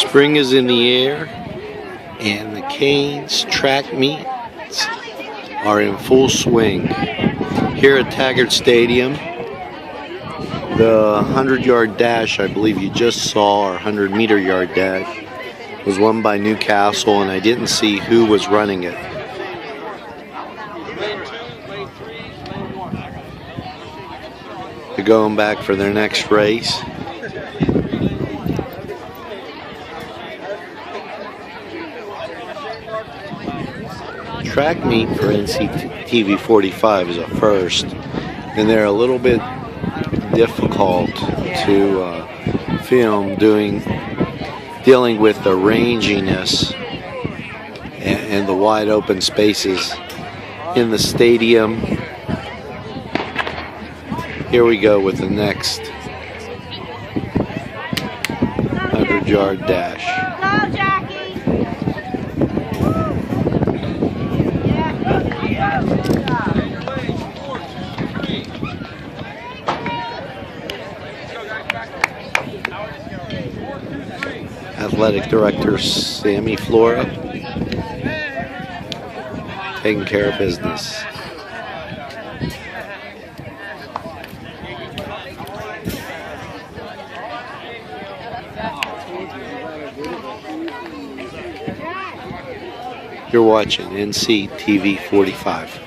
Spring is in the air, and the Canes track meets are in full swing. Here at Taggart Stadium, the 100-yard dash I believe you just saw, or 100-meter yard dash, was won by Newcastle, and I didn't see who was running it. They're going back for their next race. Track meet for NCTV 45 is a first, and they're a little bit difficult to film, dealing with the ranginess and the wide open spaces in the stadium. Here we go with the next 100-yard dash. Athletic Director Sammy Flora taking care of business. You're watching NCTV 45.